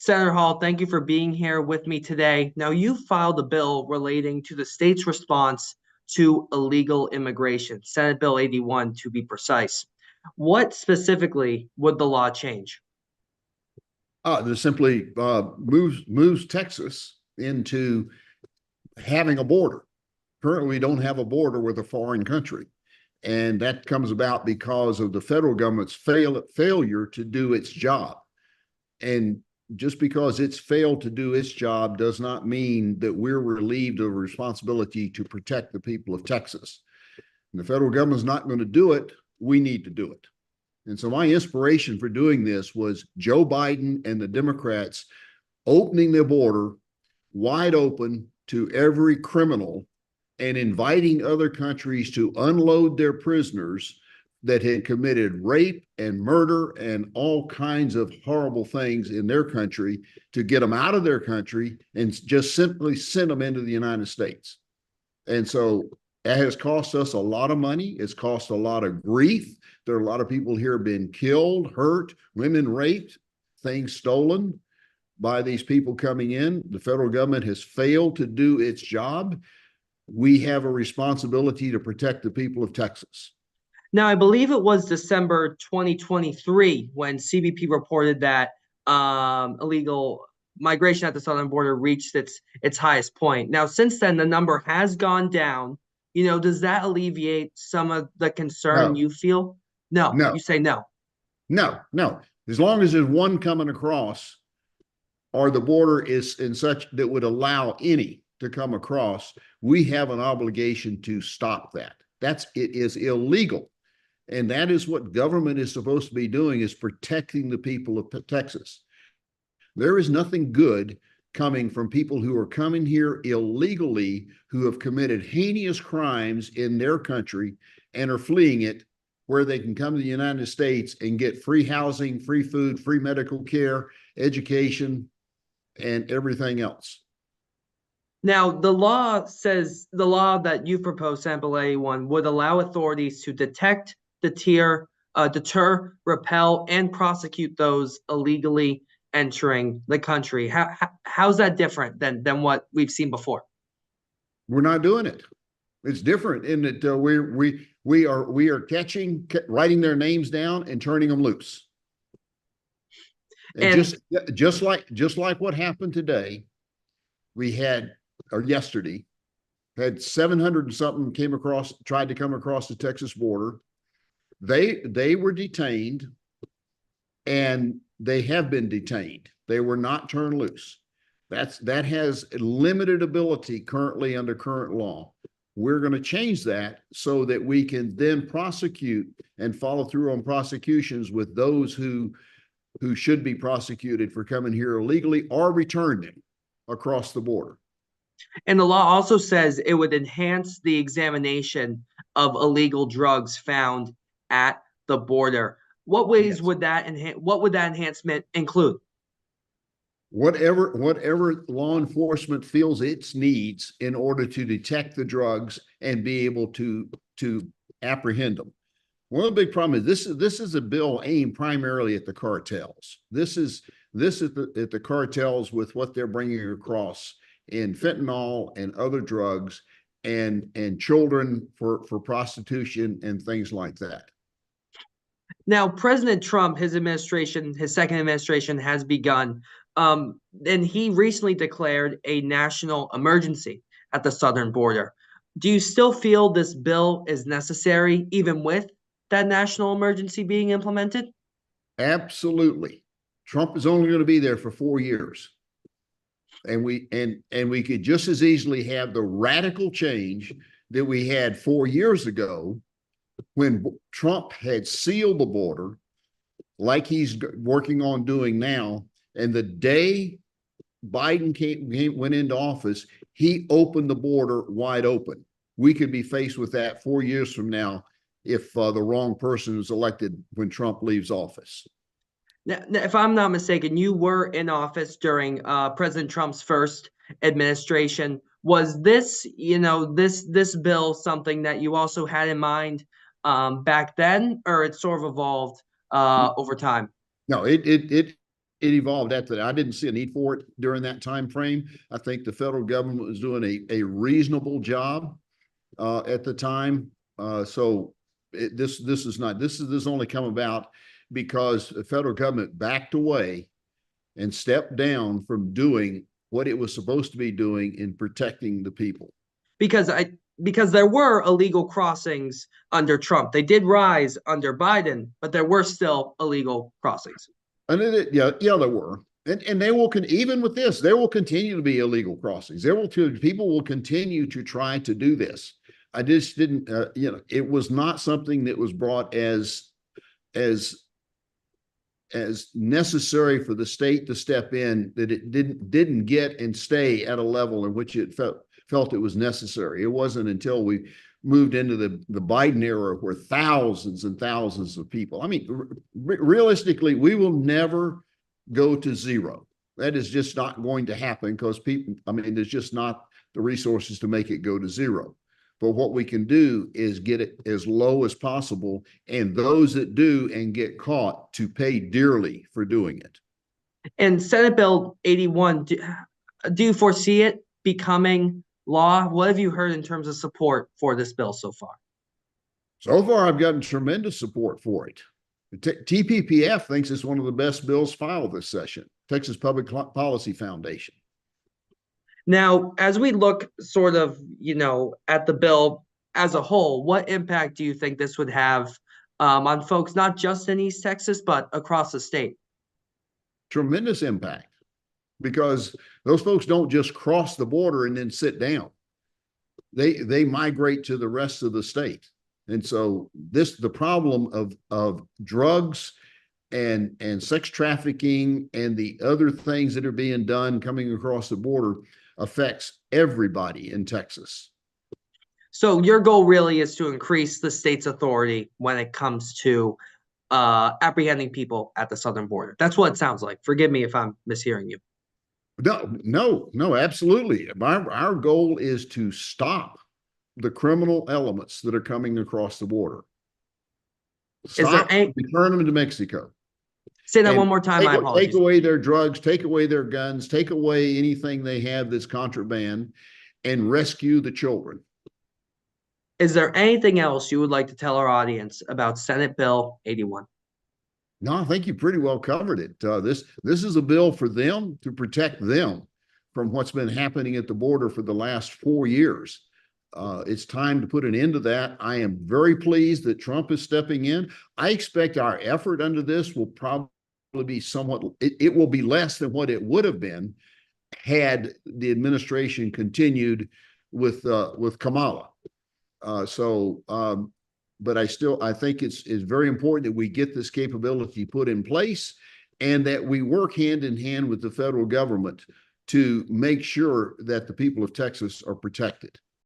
Senator Hall, thank you for being here with me today. Now, you filed a bill relating to the state's response to illegal immigration, Senate Bill 81 to be precise. What specifically would the law change? This simply moves Texas into having a border. Currently, we don't have a border with a foreign country. And that comes about because of the federal government's failure to do its job. And just because it's failed to do its job does not mean that we're relieved of responsibility to protect the people of Texas. And the federal government's not going to do it. We need to do it. And so my inspiration for doing this was Joe Biden and the Democrats opening the border wide open to every criminal and inviting other countries to unload their prisoners that had committed rape and murder and all kinds of horrible things in their country, to get them out of their country and just simply send them into the United States. And so that has cost us a lot of money. It's cost a lot of grief. There are a lot of people here been killed, hurt, women raped, things stolen by these people coming in. The federal government has failed to do its job. We have a responsibility to protect the people of Texas. Now, I believe it was December 2023 when CBP reported that illegal migration at the southern border reached its highest point. Now, since then, the number has gone down. Does that alleviate some of the concern you feel? No, you say no. No. As long as there's one coming across, or the border is in such that would allow any to come across, we have an obligation to stop that. It is illegal. And that is what government is supposed to be doing, is protecting the people of Texas. There is nothing good coming from people who are coming here illegally, who have committed heinous crimes in their country and are fleeing it, where they can come to the United States and get free housing, free food, free medical care, education, and everything else. Now, the law that you proposed, Senate Bill 81, would allow authorities to detect, deter, repel, and prosecute those illegally entering the country. How's that different than what we've seen before? We're not doing it. It's different in that we are catching, writing their names down, and turning them loose. And just like what happened today, we had, or yesterday, had 700 and something tried to come across the Texas border. They were detained, and they have been detained. They were not turned loose. That has limited ability currently under current law. We're going to change that so that we can then prosecute and follow through on prosecutions with those who should be prosecuted for coming here illegally, or return them across the border. And the law also says it would enhance the examination of illegal drugs found at the border. What ways would that enhancement include? Whatever law enforcement feels its needs in order to detect the drugs and be able to apprehend them. One of the big problems is this is a bill aimed primarily at the cartels. This is at the cartels with what they're bringing across in fentanyl and other drugs, and children for prostitution and things like that. Now, President Trump, his second administration has begun, and he recently declared a national emergency at the southern border. Do you still feel this bill is necessary, even with that national emergency being implemented? Absolutely. Trump is only going to be there for 4 years. And we could just as easily have the radical change that we had 4 years ago, when Trump had sealed the border, like he's working on doing now. And the day Biden went into office, he opened the border wide open. We could be faced with that 4 years from now if the wrong person is elected when Trump leaves office. Now, if I'm not mistaken, you were in office during President Trump's first administration. Was this bill something that you also had in mind back then, or it sort of evolved over time? No, it it evolved after that. I didn't see a need for it during that time frame. I think the federal government was doing a reasonable job at the time. This has only come about because the federal government backed away and stepped down from doing what it was supposed to be doing in protecting the people. Because there were illegal crossings under Trump. They did rise under Biden, but there were still illegal crossings. And there were. And they will even with this, there will continue to be illegal crossings. People will continue to try to do this. I just didn't, it was not something that was brought as necessary for the state to step in, that it didn't get and stay at a level in which it felt it was necessary. It wasn't until we moved into the Biden era where thousands and thousands of people, I mean, realistically, we will never go to zero. That is just not going to happen because there's just not the resources to make it go to zero. But what we can do is get it as low as possible, and those that do and get caught to pay dearly for doing it. And Senate Bill 81, do you foresee it becoming law? What have you heard in terms of support for this bill so far? So far, I've gotten tremendous support for it. TPPF thinks it's one of the best bills filed this session, Texas Public Policy Foundation. Now, as we look sort of, at the bill as a whole, what impact do you think this would have on folks, not just in East Texas, but across the state? Tremendous impact, because those folks don't just cross the border and then sit down. They migrate to the rest of the state. And so the problem of drugs and sex trafficking and the other things that are being done coming across the border affects everybody in Texas. So your goal really is to increase the state's authority when it comes to apprehending people at the southern border. That's what it sounds like. Forgive me if I'm mishearing you. No, absolutely. Our goal is to stop the criminal elements that are coming across the border. Return them to Mexico. Say that one more time. My apologies. Take away their drugs, take away their guns, take away anything they have that's contraband, and rescue the children. Is there anything else you would like to tell our audience about Senate Bill 81? No, I think you pretty well covered it. This is a bill for them, to protect them from what's been happening at the border for the last 4 years. It's time to put an end to that. I am very pleased that Trump is stepping in. I expect our effort under this will probably be it will be less than what it would have been had the administration continued with Kamala. But I think it's very important that we get this capability put in place, and that we work hand in hand with the federal government to make sure that the people of Texas are protected.